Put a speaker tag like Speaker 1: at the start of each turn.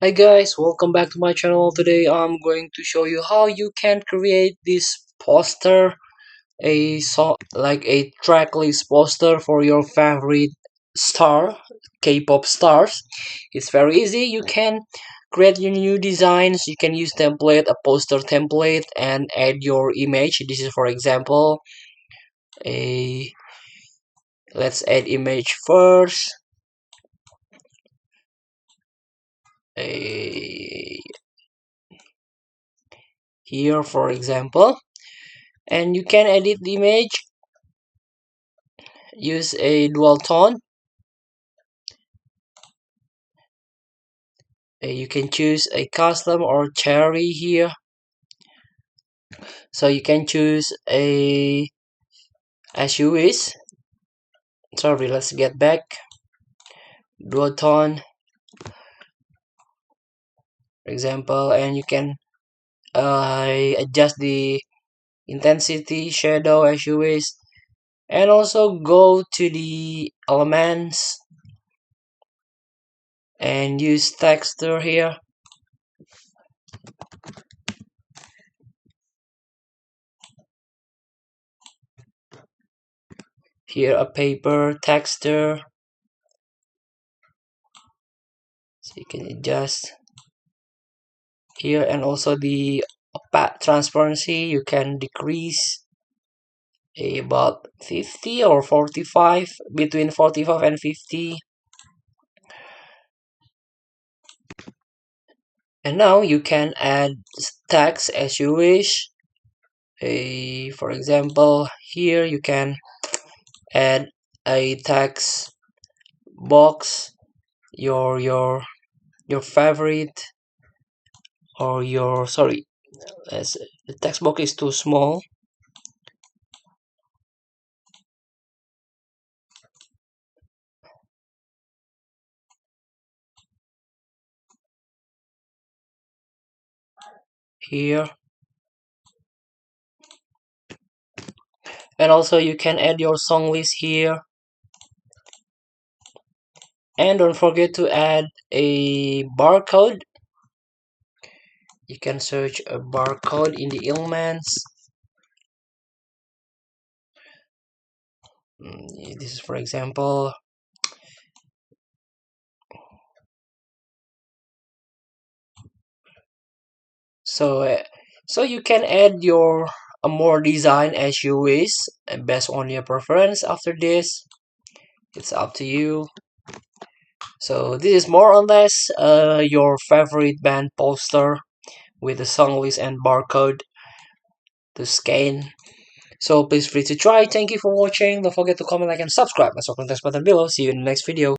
Speaker 1: Hi guys, welcome back to my channel. Today I'm going to show you how you can create this poster, a song like a tracklist poster for your favorite star, K-pop stars. It's very easy. You can create your new designs. You can use template, a poster template, and add your image. This is for example a let's add image first. A Here for example, and you can edit the image. Use a dual tone. You can choose a custom or cherry here. So you can choose a as you wish. Sorry, let's get back. Dual tone, for example, and you can adjust the intensity, shadow as you wish, and also go to the elements and use texture here. Here a paper texture, so you can adjust here, and also the transparency you can decrease about 50 or 45, between 45 and 50. And now you can add text as you wish. For example, here you can add a text box, your favorite, or your sorry, as the text box is too small. Here, and also you can add your song list here, and don't forget to add a barcode. You can search a barcode in the elements. This is for example. So so you can add your more design as you wish, based on your preference. After this, it's up to you. So this is more or less your favorite band poster with the song list and barcode to scan. So please free to try. Thank you for watching. Don't forget to comment, like, and subscribe. Let's open the button below. See you in the next video.